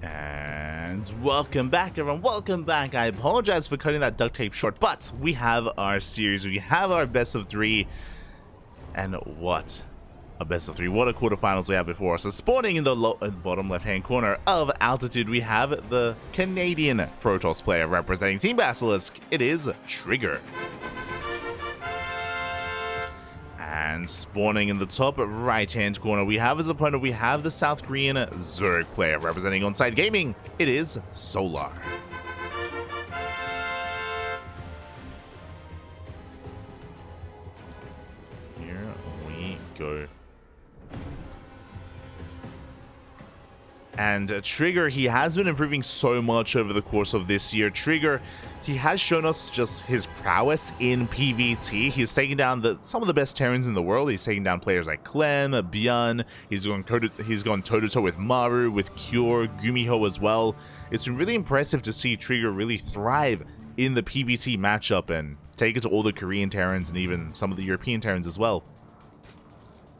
And welcome back, everyone. Welcome back. I apologize for cutting that duct tape short, but we have our series. We have our best of three. And what a best of three. What a quarterfinals we have before us. So spawning in the bottom left-hand corner of Altitude, we have the Canadian Protoss player representing Team Basilisk. It is Trigger. And spawning in the top right-hand corner, we have as opponent, we have the South Korean Zerg player representing Onside Gaming. It is Solar. Here we go. And Trigger, he has been improving so much over the course of this year. Trigger, he has shown us just his prowess in PvT. He's taken down some of the best Terrans in the world. He's taken down players like Clem, Bjorn. He's gone toe-to-toe with Maru, with Cure, Gumiho as well. It's been really impressive to see Trigger really thrive in the PvT matchup and take it to all the Korean Terrans and even some of the European Terrans as well.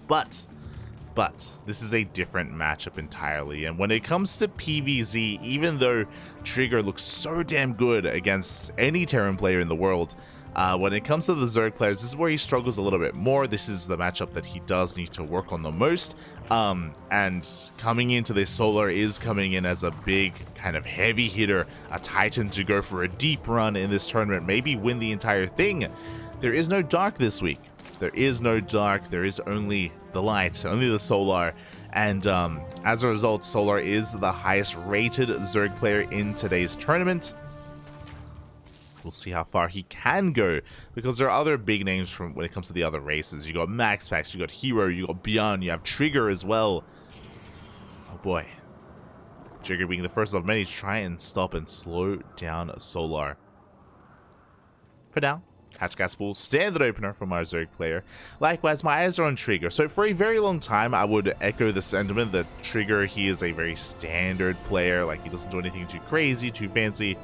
But this is a different matchup entirely, and when it comes to PvZ, even though Trigger looks so damn good against any Terran player in the world, when it comes to the Zerg players, this is where he struggles a little bit more. This is the matchup that he does need to work on the most, and coming into this, Solar is coming in as a big kind of heavy hitter, a Titan to go for a deep run in this tournament, maybe win the entire thing. There is no Dark this week. There is no Dark, there is only the light, only the Solar, and as a result, Solar is the highest rated Zerg player in today's tournament. We'll see how far he can go, because there are other big names from when it comes to the other races. You got MaxPax, you got Hero, you got Bjorn, you have Trigger as well. Oh boy. Trigger being the first of many to try and stop and slow down Solar. For now, Hatch Gas Pool, standard opener from our Zerg player. Likewise, my eyes are on Trigger. So for a very long time, I would echo the sentiment that Trigger, he is a very standard player. Like, he doesn't do anything too crazy, too fancy.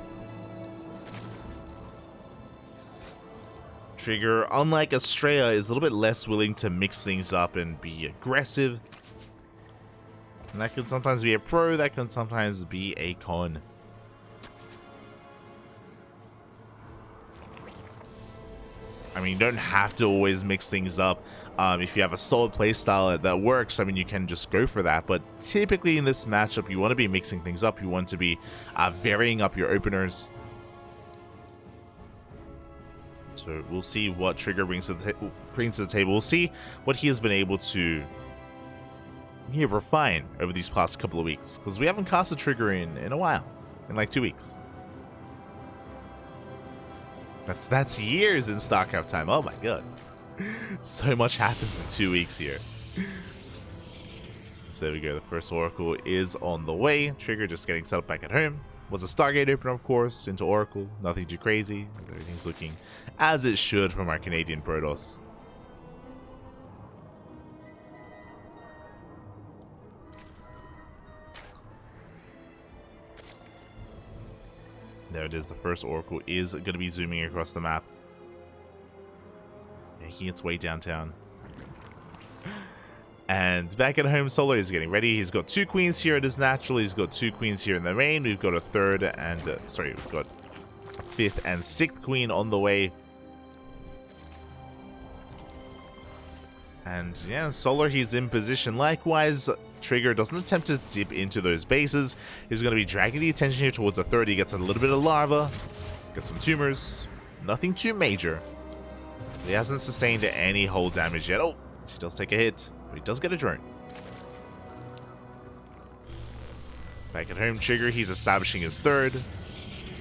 Trigger, unlike Estrella, is a little bit less willing to mix things up and be aggressive. And that can sometimes be a pro, that can sometimes be a con. I mean, you don't have to always mix things up. If you have a solid playstyle that works, I mean, you can just go for that. But typically in this matchup, you want to be mixing things up. You want to be varying up your openers. So we'll see what Trigger brings to the table. We'll see what he has been able to refine over these past couple of weeks. Because we haven't cast a Trigger in a while. In like 2 weeks. That's years in StarCraft time. Oh my god. So much happens in 2 weeks here. So there we go. The first Oracle is on the way. Trigger just getting set up back at home. Was a Stargate opener, of course, into Oracle. Nothing too crazy. Everything's looking as it should from our Canadian Protoss. There it is, the first Oracle is going to be zooming across the map. Making its way downtown. And back at home, Solar is getting ready. He's got 2 queens here, it is natural. He's got 2 queens here in the main. We've got a third and, we've got a 5th and 6th queen on the way. And yeah, Solar, he's in position. Likewise, Trigger doesn't attempt to dip into those bases. He's going to be dragging the attention here towards the third. He gets a little bit of lava, gets some tumors, nothing too major. He hasn't sustained any hull damage yet. Oh, he does take a hit, but he does get a drone. Back at home, Trigger, he's establishing his third,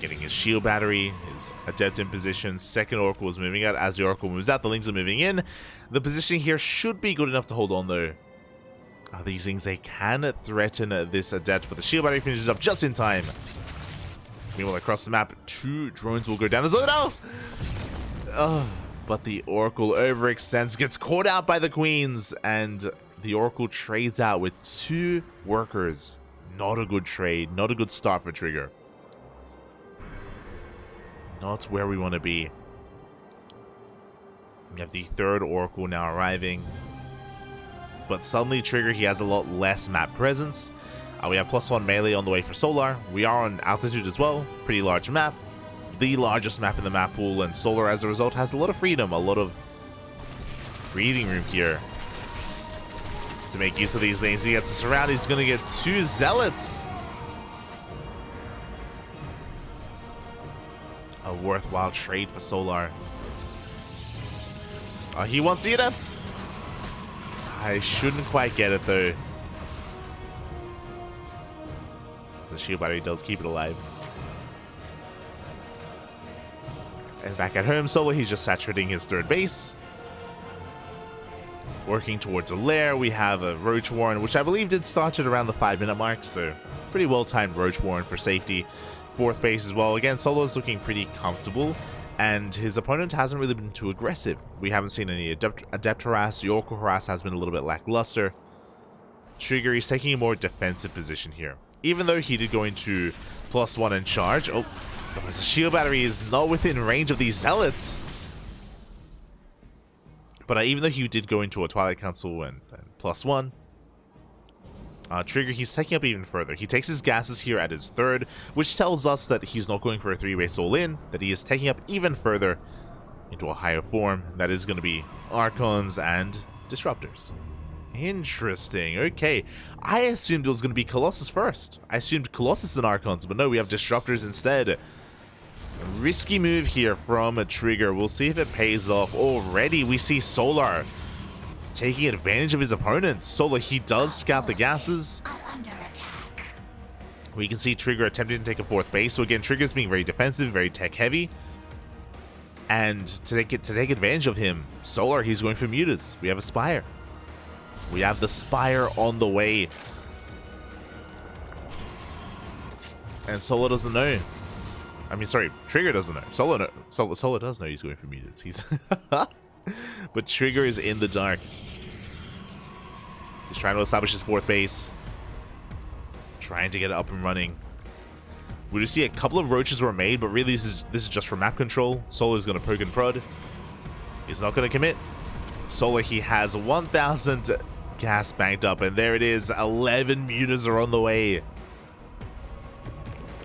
getting his shield battery, his adept in position. Second Oracle is moving out. As the Oracle moves out, the Lings are moving in. The position here should be good enough to hold on, though. These things, they can threaten this adept, but the shield battery finishes up just in time. Meanwhile, across the map, 2 drones will go down as well. No! But the Oracle overextends, gets caught out by the queens, and the Oracle trades out with 2 workers. Not a good trade, not a good start for Trigger. Not where we want to be. We have the third Oracle now arriving. But suddenly Trigger, he has a lot less map presence. We have +1 melee on the way for Solar. We are on altitude as well. Pretty large map. The largest map in the map pool, and Solar, as a result, has a lot of freedom, a lot of breathing room here to make use of these lanes. He gets us around. He's going to get 2 Zealots. A worthwhile trade for Solar. He wants the Adept. I shouldn't quite get it, though. So shield battery does keep it alive. And back at home, Solar, he's just saturating his 3rd base. Working towards a lair, we have a Roach Warren, which I believe did start at around the 5-minute mark, so pretty well-timed Roach Warren for safety. 4th base as well. Again, Solo's looking pretty comfortable, and his opponent hasn't really been too aggressive. We haven't seen any Adept harass. The Oracle harass has been a little bit lackluster. Trigger, he's taking a more defensive position here. Even though he did go into +1 and charge. Oh, the shield battery is not within range of these Zealots. But even though he did go into a Twilight Council and +1, Trigger, he's taking up even further. He takes his gases here at his 3rd, which tells us that he's not going for a 3-base all-in, that he is taking up even further into a higher form. That is going to be Archons and Disruptors. Interesting. Okay. I assumed it was going to be Colossus first. I assumed Colossus and Archons, but no, we have Disruptors instead. Risky move here from a Trigger. We'll see if it pays off. Already we see Solar taking advantage of his opponent. Solar, he does scout the gases. We can see Trigger attempting to take a 4th base. So again, Trigger's being very defensive, very tech heavy. And to take advantage of him, Solar, he's going for Mutas. We have a Spire. We have the Spire on the way. And Solar doesn't know. I mean, sorry, Trigger doesn't know. Solar does know he's going for Mutas. He's but Trigger is in the dark. He's trying to establish his 4th base. Trying to get it up and running. We do see a couple of roaches were made, but really this is just for map control. Solar's going to poke and prod. He's not going to commit. Solar, he has 1,000 gas banked up, and there it is. 11 Mutas are on the way.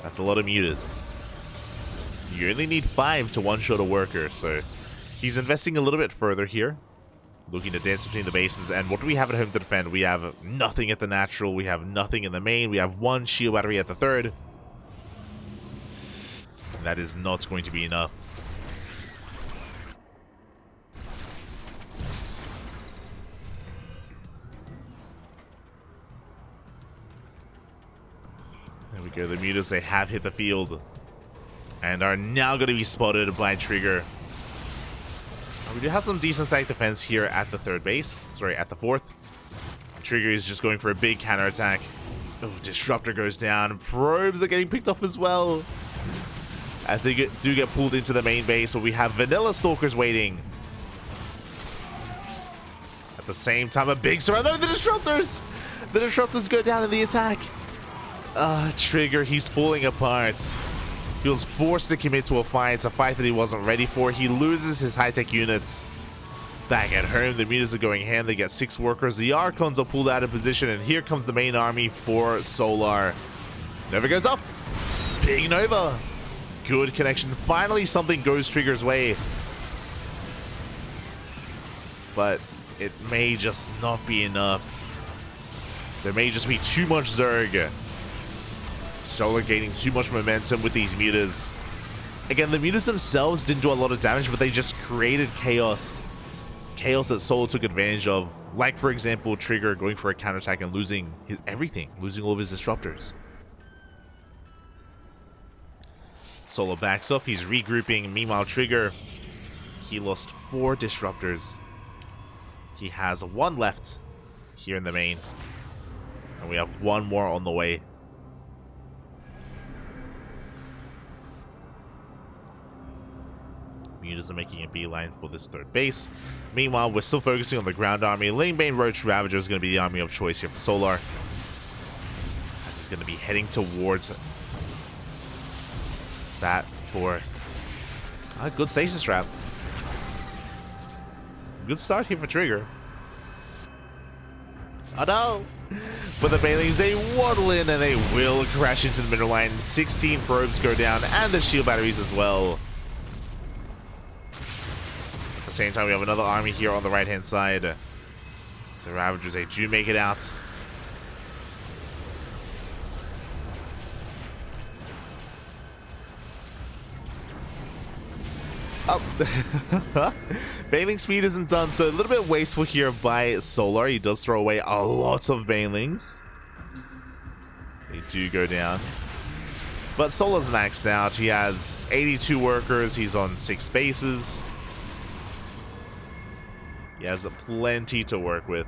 That's a lot of Mutas. You only need 5 to one-shot a worker, so he's investing a little bit further here. Looking to dance between the bases, and what do we have at home to defend? We have nothing at the natural, we have nothing in the main, we have 1 shield battery at the 3rd. And that is not going to be enough. There we go, the Mutas, they have hit the field. And are now going to be spotted by Trigger. We do have some decent static defense here at the 3rd base. Sorry, at the 4th. Trigger is just going for a big counterattack. Oh, Disruptor goes down. Probes are getting picked off as well. As they do get pulled into the main base, where we have Vanilla Stalkers waiting. At the same time, a big surround. No, the Disruptors! The Disruptors go down in the attack. Trigger, he's falling apart. He was forced to commit to a fight that he wasn't ready for. He loses his high-tech units. Back at home, the Mutas are going ham. They get 6 workers. The Archons are pulled out of position, and here comes the main army for Solar. Nova goes up. Big Nova. Good connection. Finally, something goes Trigger's way. But it may just not be enough. There may just be too much Zerg. Solar gaining too much momentum with these Mutas. Again, the Mutas themselves didn't do a lot of damage, but they just created chaos. Chaos that Solar took advantage of. Like, for example, Trigger going for a counterattack and losing his everything. Losing all of his Disruptors. Solar backs off. He's regrouping. Meanwhile, Trigger, he lost 4 Disruptors. He has 1 left here in the main. And we have 1 more on the way. Mutas are making a beeline for this 3rd base. Meanwhile, we're still focusing on the ground army. Lanebane Roach Ravager is going to be the army of choice here for Solar. As he's going to be heading towards that for a good stasis trap. Good start here for Trigger. Oh no! But the Banelings, they waddle in and they will crash into the middle line. 16 probes go down and the shield batteries as well. At the same time, we have another army here on the right-hand side. The Ravagers, they do make it out. Oh. Baneling speed isn't done, so a little bit wasteful here by Solar. He does throw away a lot of Banelings. They do go down. But Solar's maxed out. He has 82 workers. He's on 6 bases. He has plenty to work with.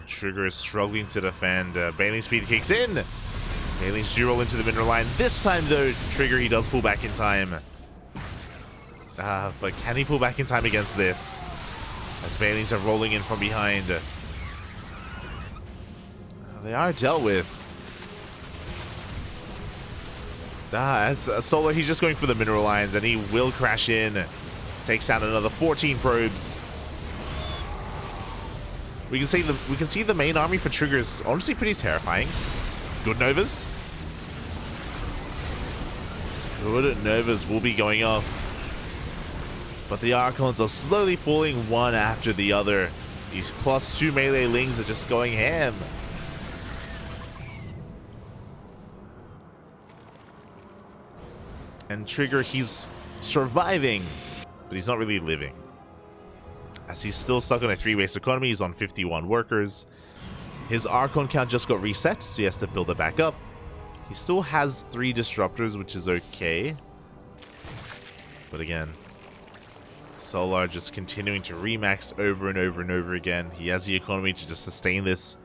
Trigger is struggling to defend. Baneling speed kicks in. Banelings do roll into the middle line. This time, though, Trigger, he does pull back in time. But can he pull back in time against this? As Banelings are rolling in from behind. They are dealt with. As Solar, he's just going for the mineral lines, and he will crash in. Takes down another 14 probes. We can see the main army for Trigger is honestly pretty terrifying. Good Novas. Good Novas will be going off. But the Archons are slowly falling one after the other. These +2 melee lings are just going ham. And Trigger, he's surviving, but he's not really living. As he's still stuck on a 3-waste economy, he's on 51 workers. His Archon count just got reset, so he has to build it back up. He still has 3 disruptors, which is okay. But again, Solar just continuing to remax over and over and over again. He has the economy to just sustain this.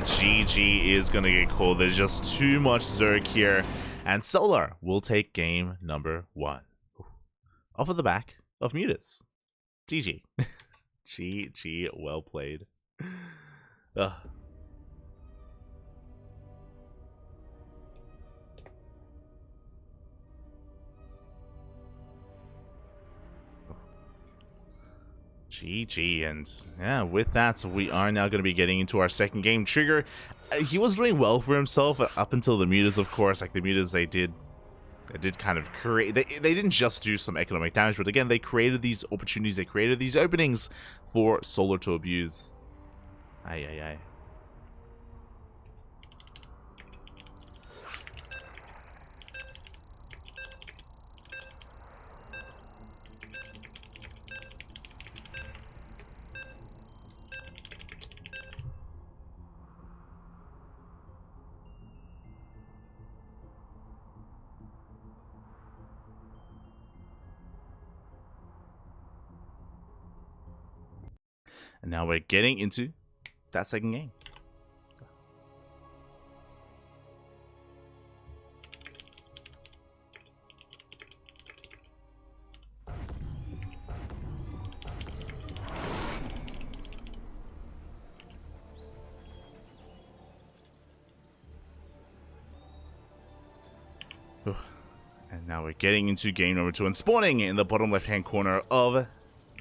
GG is going to get called. There's just too much Zerg here. And Solar will take game number 1. Off of the back of Mutas. GG. GG, well played. Ugh. GG, and yeah, with that, we are now going to be getting into our second game. Trigger, he was doing well for himself up until the Mutas, of course. Like the Mutas, they did kind of create, they didn't just do some economic damage, but again, they created these opportunities, they created these openings for Solar to abuse. Aye. And now we're getting into that second game. And now we're getting into game number 2 and spawning in the bottom left-hand corner of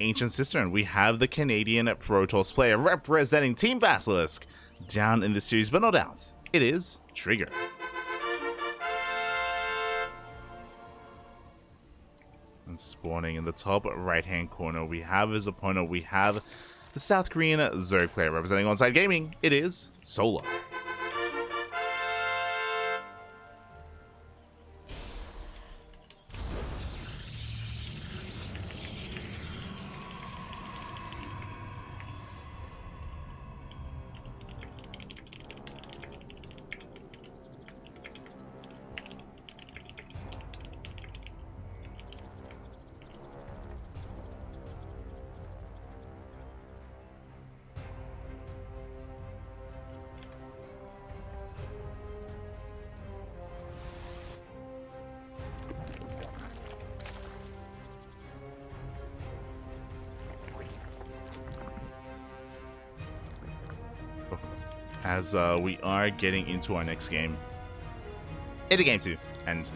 Ancient Cistern. We have the Canadian Protoss player representing Team Basilisk down in the series, but not out. It is Trigger. And spawning in the top right-hand corner, we have his opponent. We have the South Korean Zerg player representing Onside Gaming. It is Solar. as we are getting into our next game. Into game 2. And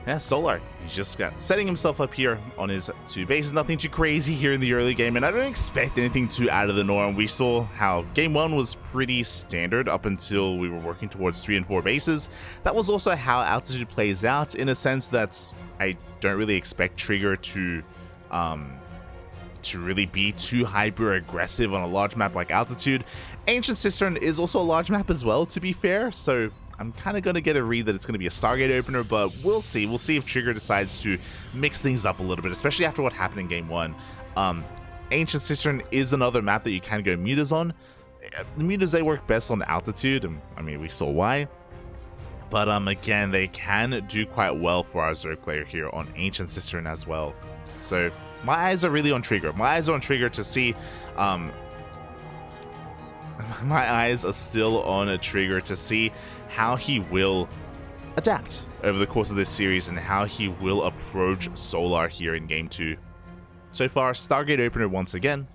yeah, Solar, he's just setting himself up here on his 2 bases. Nothing too crazy here in the early game, and I don't expect anything too out of the norm. We saw how game 1 was pretty standard up until we were working towards 3 and 4 bases. That was also how Altitude plays out, in a sense that I don't really expect Trigger to really be too hyper aggressive on a large map like Altitude. Ancient Cistern is also a large map as well, to be fair, so I'm kind of going to get a read that it's going to be a Stargate opener, but we'll see. We'll see if Trigger decides to mix things up a little bit, especially after what happened in game 1. Ancient Cistern is another map that you can go mutas on. The mutas, they work best on Altitude, and I mean, we saw why. But again, they can do quite well for our Zerg player here on Ancient Cistern as well. So my eyes are really on Trigger. My eyes are on Trigger to see... my eyes are still on a Trigger to see how he will adapt over the course of this series and how he will approach Solar here in game 2. So far, Stargate opener once again.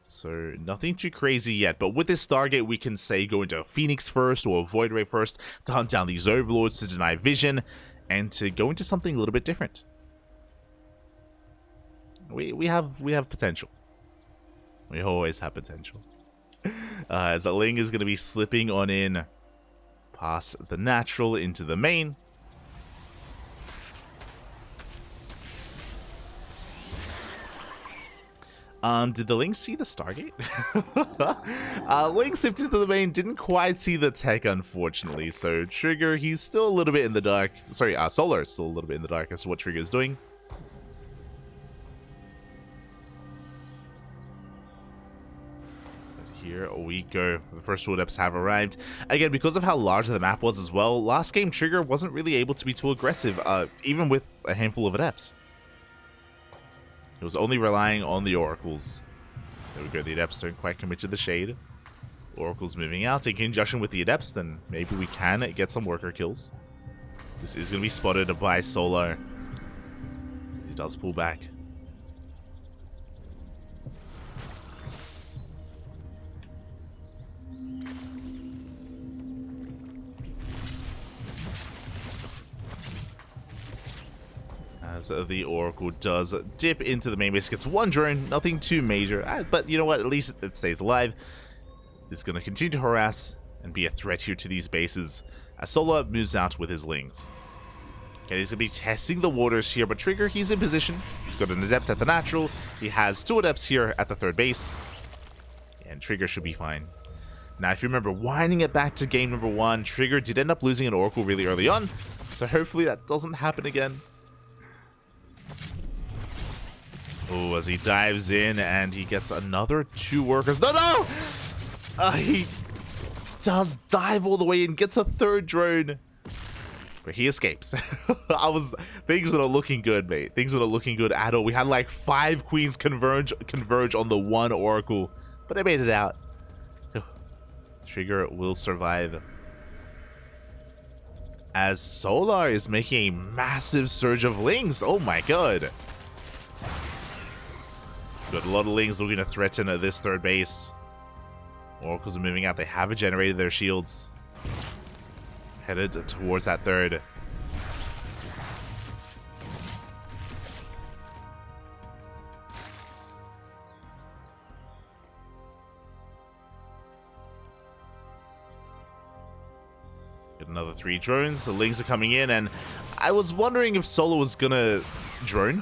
So nothing too crazy yet, but with this Stargate we can say go into a Phoenix first or a Void Ray first to hunt down these Overlords, to deny vision, and to go into something a little bit different. We have potential. We always have potential. As a Ling is going to be slipping on in past the natural into the main. Did the Ling see the Stargate? Ling slipped into the main, didn't quite see the tech, unfortunately. So Trigger, he's still a little bit in the dark. Sorry, Solar is still a little bit in the dark as to what Trigger is doing. Here we go. The first 2 adepts have arrived. Again, because of how large the map was as well, last game Trigger wasn't really able to be too aggressive, even with a handful of adepts. It was only relying on the Oracles. There we go, the adepts don't quite commit to the shade. Oracles moving out in conjunction with the adepts, then maybe we can get some worker kills. This is going to be spotted by Solar. He does pull back. As the Oracle does dip into the main base, gets 1 drone, nothing too major, but you know what, at least it stays alive. It's going to continue to harass and be a threat here to these bases as Solar moves out with his Lings. Okay, he's going to be testing the waters here, but Trigger, he's in position. He's got an adept at the natural. He has 2 adepts here at the 3rd base, and Trigger should be fine. Now, if you remember, winding it back to game number 1, Trigger did end up losing an Oracle really early on, so hopefully that doesn't happen again. Oh, as he dives in and he gets another 2 workers. No! He does dive all the way in, gets a 3rd drone. But he escapes. Things are not looking good, mate. Things are not looking good at all. We had like 5 queens converge on the 1 Oracle. But they made it out. Trigger will survive. As Solar is making a massive surge of Lings. Oh my god. Got a lot of Lings looking to threaten this 3rd base. Oracles are moving out. They haven't generated their shields. Headed towards that 3rd. Got another 3 drones. The Lings are coming in, and I was wondering if Solo was gonna drone.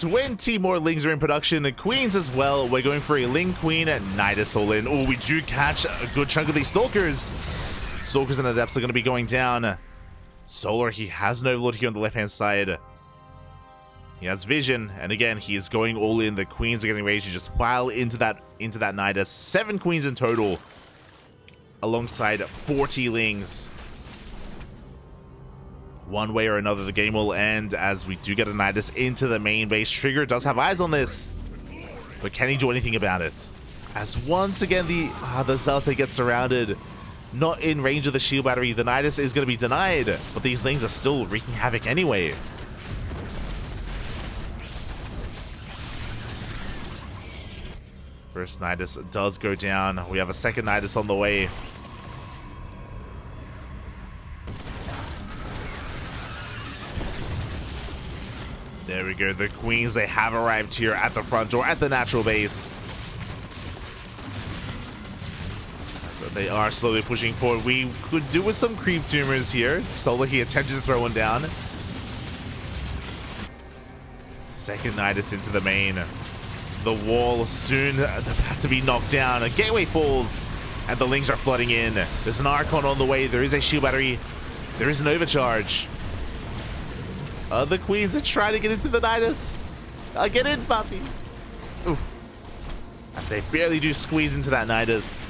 20 more Lings are in production, and Queens as well. We're going for a Ling Queen at Nidus all in. Oh, we do catch a good chunk of these Stalkers. Stalkers and Adepts are going to be going down. Solar, he has an Overlord here on the left-hand side. He has vision, and again, he is going all in. The Queens are getting ready to just file into that Nidus. 7 Queens in total, alongside 40 Lings. One way or another, the game will end as we do get a Nidus into the main base. Trigger does have eyes on this, but can he do anything about it? As once again, the Zealot gets surrounded, not in range of the shield battery. The Nidus is going to be denied, but these Lings are still wreaking havoc anyway. First Nidus does go down. We have a second Nidus on the way. There we go. The Queens, they have arrived here at the front door, at the natural base. So they are slowly pushing forward. We could do with some creep tumors here. Solar, he attempted to throw one down. Second Nidus into the main. The wall soon about to be knocked down. A gateway falls, and the Lings are flooding in. There's an Archon on the way. There is a shield battery. There is an overcharge. The Queens are trying to get into the Nidus. Get in, Buffy. Oof. As they barely do squeeze into that Nidus.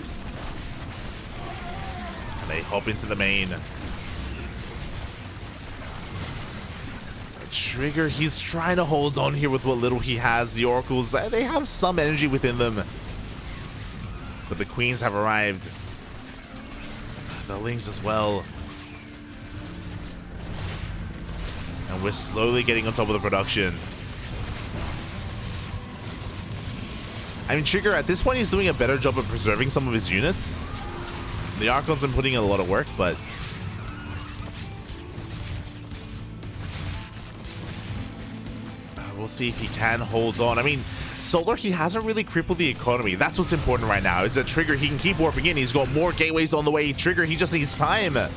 And they hop into the main. Trigger, he's trying to hold on here with what little he has. The Oracles, they have some energy within them. But the Queens have arrived. The Lings as well. And we're slowly getting on top of the production. I mean, Trigger, at this point, he's doing a better job of preserving some of his units. The Archon's been putting in a lot of work, but... we'll see if he can hold on. I mean, Solar, he hasn't really crippled the economy. That's what's important right now, is that Trigger, he can keep warping in. He's got more gateways on the way. Trigger, he just needs time. As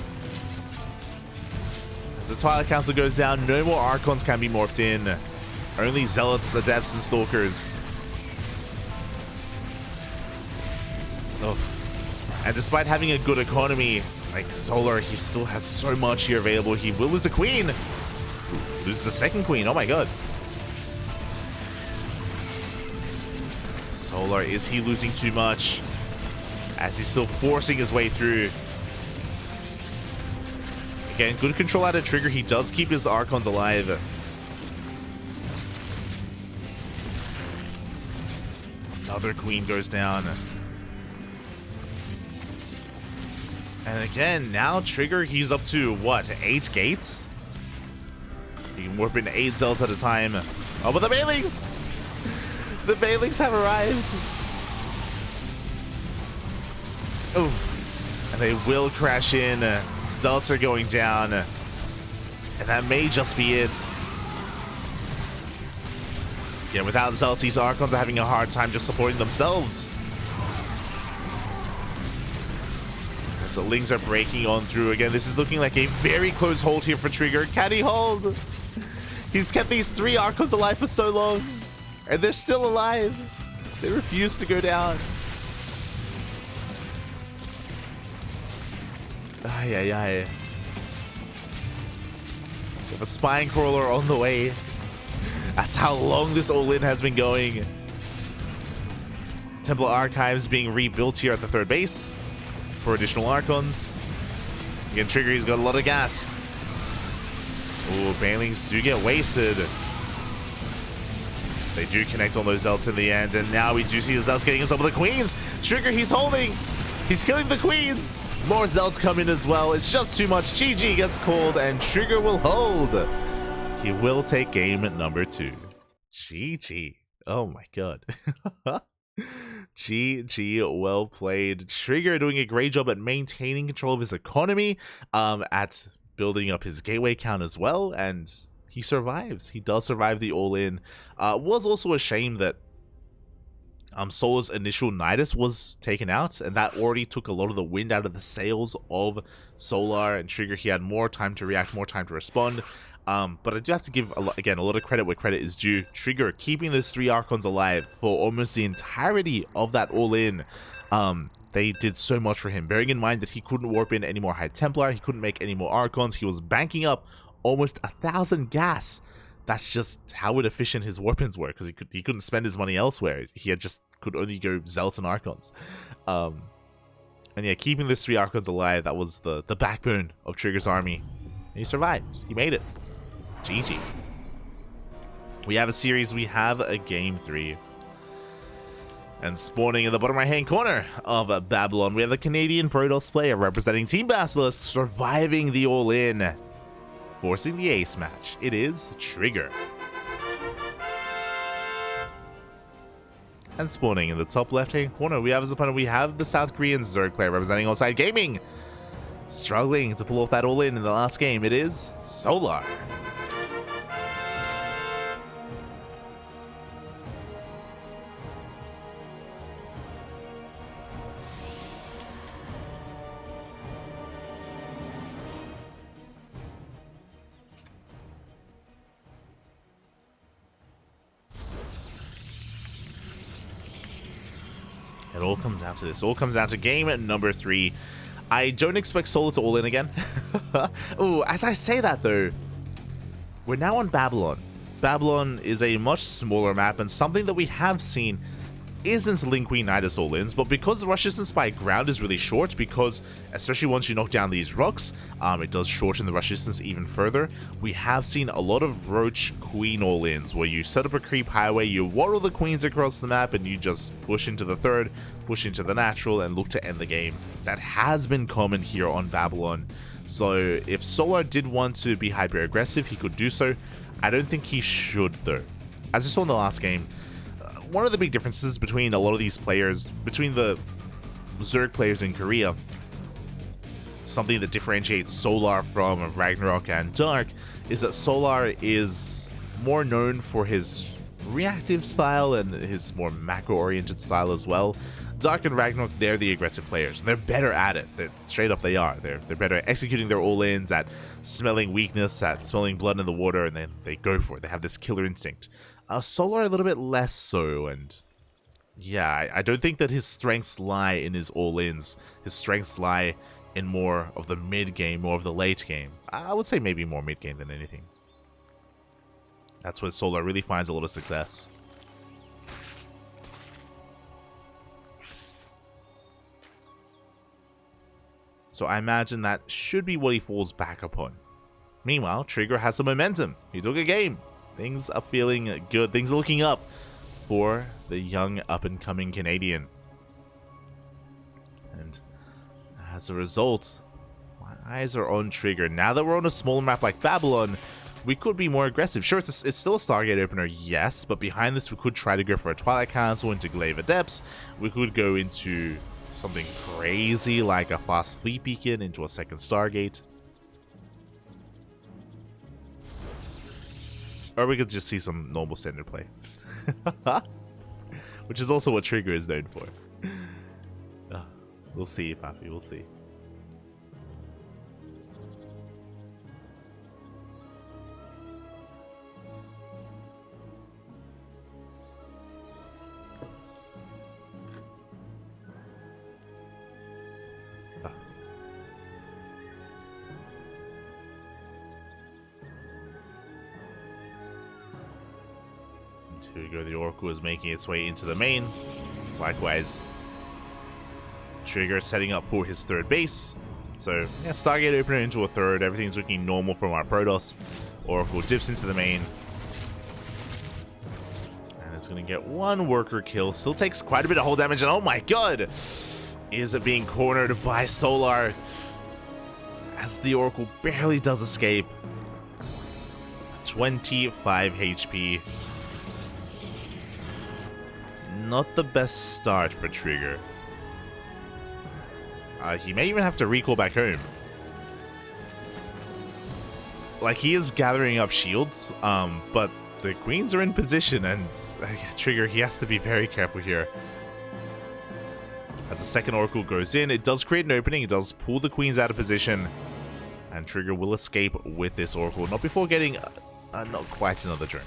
the Twilight Council goes down, no more Archons can be morphed in. Only Zealots, Adepts, and Stalkers. Oh. And despite having a good economy, like Solar, he still has so much here available. He will lose a Queen. Loses a second Queen. Oh my god. Solar, is he losing too much? As he's still forcing his way through. Again, good control out of Trigger. He does keep his Archons alive. Another Queen goes down. And again, now Trigger, he's up to, what, 8 gates? He can warp in 8 Zealots at a time. Oh, but the Banelings! The Banelings have arrived. Oh, and they will crash in. Zealots are going down. And that may just be it. Yeah, without Zealots, these Archons are having a hard time just supporting themselves. As the Lings are breaking on through again. This is looking like a very close hold here for Trigger. Can he hold? He's kept these 3 Archons alive for so long. And they're still alive. They refuse to go down. Ay, ay, ay. We have a Spine Crawler on the way. That's how long this all-in has been going. Templar Archives being rebuilt here at the 3rd base for additional Archons. Again, Trigger, he's got a lot of gas. Oh, Banelings do get wasted. They do connect on those Zealots in the end, and now we do see the Zealots getting on top of the Queens. Trigger, he's holding. He's killing the Queens. More Zealots come in as well. It's just too much. GG gets called, and Trigger will hold. He will take game number 2. GG. Oh my god. GG, well played. Trigger doing a great job at maintaining control of his economy, at building up his gateway count as well, and he survives. He does survive the all-in. Was also a shame that Solar's initial Nidus was taken out, and that already took a lot of the wind out of the sails of Solar and Trigger. He had more time to react, more time to respond. But I do have to give, a lot of credit where credit is due. Trigger keeping those 3 Archons alive for almost the entirety of that all-in. They did so much for him, bearing in mind that he couldn't warp in any more High Templar, he couldn't make any more Archons, he was banking up almost 1,000 gas. That's just how inefficient his warp-ins were, because he couldn't spend his money elsewhere. He could only go Zealots and Archons. And yeah, keeping those 3 Archons alive, that was the backbone of Trigger's army. And he survived. He made it. GG. We have a series. We have a game 3. And spawning in the bottom right-hand corner of Babylon, we have the Canadian Protoss player representing Team Basilisk, surviving the all-in, forcing the ace match. It is Trigger. And spawning in the top left-hand corner, we have as opponent, we have the South Korean Zerg player representing Onside Gaming. Struggling to pull off that all-in the last game, it is Solar. It all comes down to this. All comes down to game number 3. I don't expect Solar to all in again. Oh, as I say that though, we're now on Babylon. Babylon is a much smaller map and something that we have seen isn't Link Queen-itis all-ins, but because the rush distance by ground is really short, because especially once you knock down these rocks, it does shorten the rush distance even further. We have seen a lot of Roach Queen all-ins, where you set up a creep highway, you waddle the queens across the map, and you just push into the third, push into the natural, and look to end the game. That has been common here on Babylon. So if Solar did want to be hyper-aggressive, he could do so. I don't think he should, though. As you saw in the last game, one of the big differences between a lot of these players, between the Zerg players in Korea, something that differentiates Solar from Ragnarok and Dark, is that Solar is more known for his reactive style and his more macro-oriented style as well. Dark and Ragnarok, they're the aggressive players, and they're better at it. Straight up, they are. They're better at executing their all-ins, at smelling weakness, at smelling blood in the water, and then they go for it. They have this killer instinct. Solar a little bit less so, and yeah, I don't think that his strengths lie in his all-ins. His strengths lie in more of the mid-game, more of the late game. I would say maybe more mid-game than anything. That's where Solar really finds a lot of success. So I imagine that should be what he falls back upon. Meanwhile, Trigger has some momentum. He took a game. Things are feeling good. Things are looking up for the young up-and-coming Canadian. And as a result, my eyes are on Trigger. Now that we're on a smaller map like Babylon, we could be more aggressive. Sure, it's still a Stargate opener, yes, but behind this we could try to go for a Twilight Council into Glaive Adepts. We could go into something crazy like a fast fleet beacon into a second Stargate. Or we could just see some normal standard play. Which is also what Trigger is known for. We'll see, Papi, we'll see. Here we go, the Oracle is making its way into the main. Likewise, Trigger setting up for his third base. So, yeah, Stargate opener into a third. Everything's looking normal from our Protoss. Oracle dips into the main. And it's going to get one worker kill. Still takes quite a bit of hull damage. And oh my god! Is it being cornered by Solar? As the Oracle barely does escape. 25 HP. Not the best start for Trigger. He may even have to recall back home. Like, he is gathering up shields, but the queens are in position, and Trigger, he has to be very careful here. As the second Oracle goes in, it does create an opening, it does pull the queens out of position, and Trigger will escape with this Oracle, not before getting not quite another drone.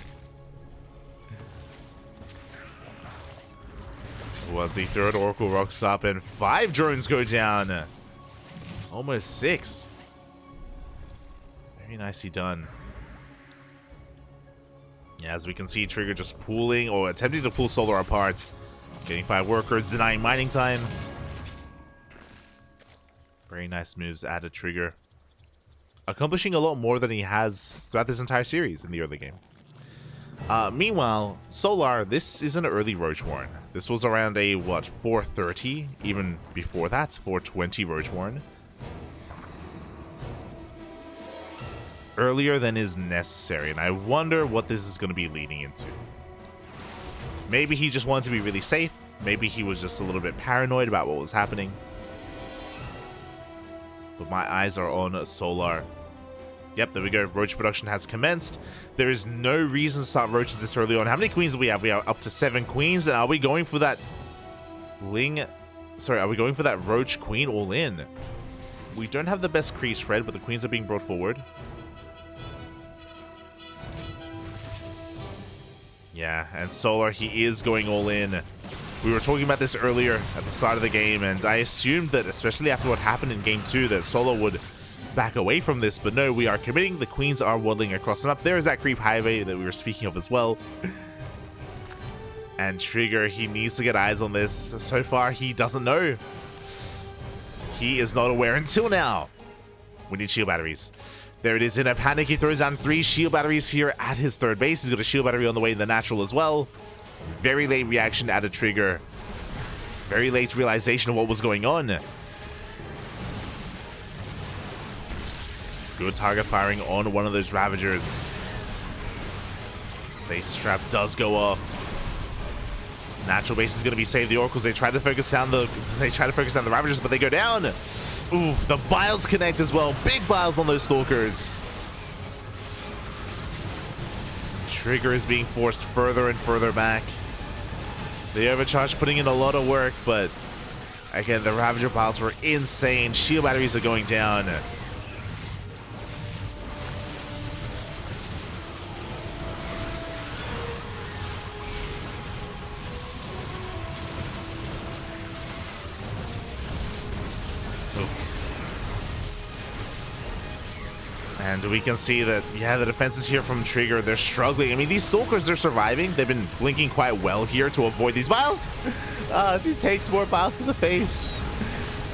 Was the third Oracle rocks up and 5 drones go down. Almost 6. Very nicely done. Yeah, as we can see, Trigger just pulling or attempting to pull Solar apart. Getting 5 workers, denying mining time. Very nice moves out of Trigger. Accomplishing a lot more than he has throughout this entire series in the early game. Meanwhile, Solar, this is an early Roach Warren. This was around a, what, 430? Even before that, 420 Roach Warren. Earlier than is necessary, and I wonder what this is going to be leading into. Maybe he just wanted to be really safe. Maybe he was just a little bit paranoid about what was happening. But my eyes are on Solar. Yep, there we go. Roach production has commenced. There is no reason to start roaches this early on. How many queens do we have? We are up to 7 queens. And are we going for that Ling... Sorry, are we going for that roach queen all in? We don't have the best crease spread, but the queens are being brought forward. Yeah, and Solar, he is going all in. We were talking about this earlier at the start of the game, and I assumed that, especially after what happened in Game 2, that Solar would back away from this, but no, we are committing. The queens are waddling across the map. There is that creep highway that we were speaking of as well. And Trigger, he needs to get eyes on this. So far, he doesn't know. He is not aware until now. We need shield batteries. There it is. In a panic, he throws down 3 shield batteries here at his third base. He's got a shield battery on the way in the natural as well. Very late reaction at a Trigger. Very late realization of what was going on. Good target firing on one of those Ravagers. Stasis Trap does go off. Natural base is going to be saved. The Oracles, they try to focus down the Ravagers, but they go down. Oof, the Biles connect as well. Big Biles on those Stalkers. Trigger is being forced further and further back. The overcharge putting in a lot of work, but again, the Ravager Biles were insane. Shield batteries are going down. And we can see that, yeah, the defenses here from Trigger, they're struggling. I mean, these Stalkers, they're surviving. They've been blinking quite well here to avoid these Biles. As he takes more Biles to the face.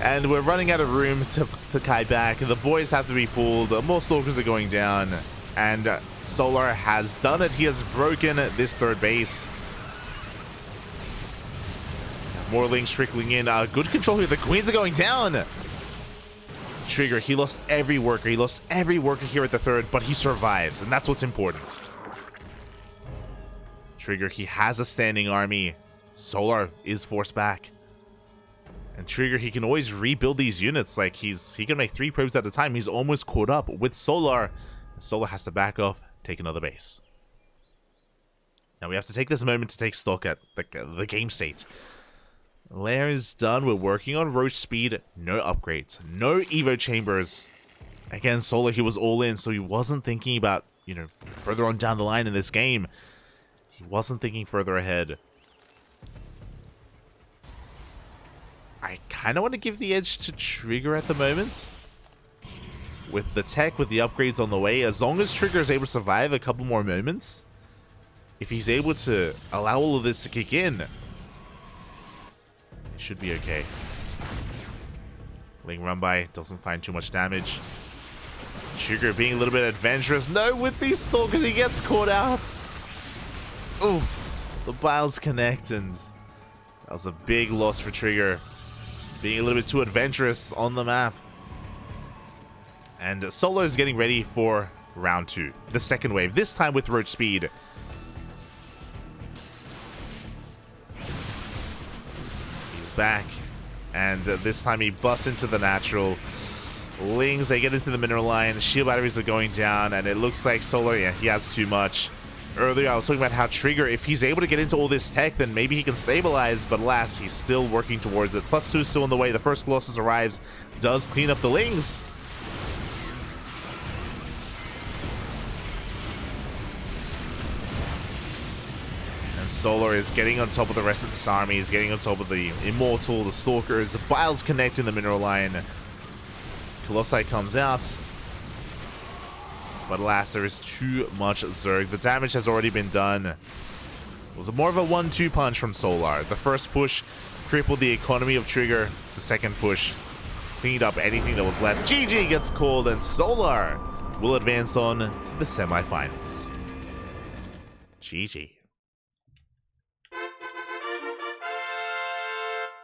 And we're running out of room to Kai back. The boys have to be pulled. More Stalkers are going down. And Solar has done it. He has broken this third base. More links trickling in. Good control here. The Queens are going down. Trigger, he lost every worker. He lost every worker here at the third, but he survives, and that's what's important. Trigger, he has a standing army. Solar is forced back. And Trigger, he can always rebuild these units. Like, he can make 3 probes at a time. He's almost caught up with Solar. Solar has to back off, take another base. Now we have to take this moment to take stock at the game state. Lair is done. We're working on Roach speed. No upgrades. No Evo chambers. Again, Solar, he was all in, so he wasn't thinking about, you know, further on down the line in this game. He wasn't thinking further ahead. I kind of want to give the edge to Trigger at the moment. With the tech, with the upgrades on the way, as long as Trigger is able to survive a couple more moments, if he's able to allow all of this to kick in, should be okay. Ling run by, doesn't find too much damage. Trigger being a little bit adventurous. No, with these Stalkers, he gets caught out. Oof. The Biles connect, and that was a big loss for Trigger. Being a little bit too adventurous on the map. And Solar is getting ready for round 2. The second wave, this time with Roach speed. Back, and this time he busts into the natural. Lings, they get into the mineral line. Shield batteries are going down, and it looks like Solar, yeah, he has too much. Earlier I was talking about how Trigger, if he's able to get into all this tech, then maybe he can stabilize, but alas, he's still working towards it. +2 is still on the way. The first Colossus arrives, does clean up the Lings. Solar is getting on top of the rest of this army. He's getting on top of the Immortal, the Stalkers. The Biles connect in the mineral line. Colossi comes out. But alas, there is too much Zerg. The damage has already been done. It was more of a 1-2 punch from Solar. The first push crippled the economy of Trigger. The second push cleaned up anything that was left. GG gets called, and Solar will advance on to the semifinals. GG.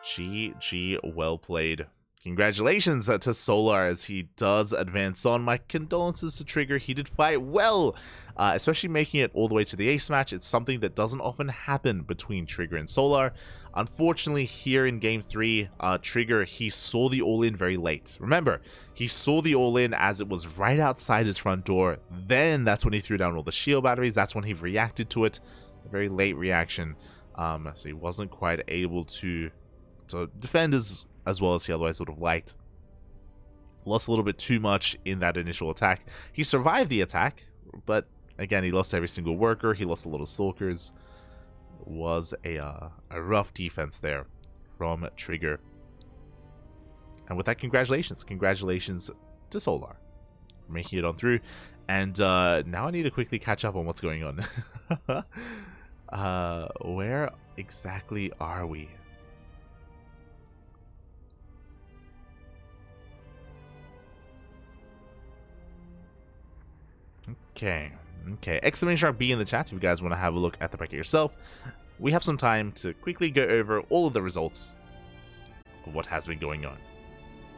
GG, well played. Congratulations to Solar as he does advance on. My condolences to Trigger. He did fight well, especially making it all the way to the ace match. It's something that doesn't often happen between Trigger and Solar. Unfortunately, here in Game 3, Trigger, he saw the all-in very late. Remember, he saw the all-in as it was right outside his front door. Then that's when he threw down all the shield batteries. That's when he reacted to it. A very late reaction. So he wasn't quite able to defend as well as he otherwise would have liked. Lost a little bit too much in that initial attack. He survived the attack, but again, he lost every single worker. He lost a lot of stalkers. It was a rough defense there from Trigger. And with that, congratulations. Congratulations to Solar for making it on through. And now I need to quickly catch up on what's going on. Where exactly are we? Okay, exclamation mark B in the chat if you guys want to have a look at the bracket yourself. We have some time to quickly go over all of the results of what has been going on.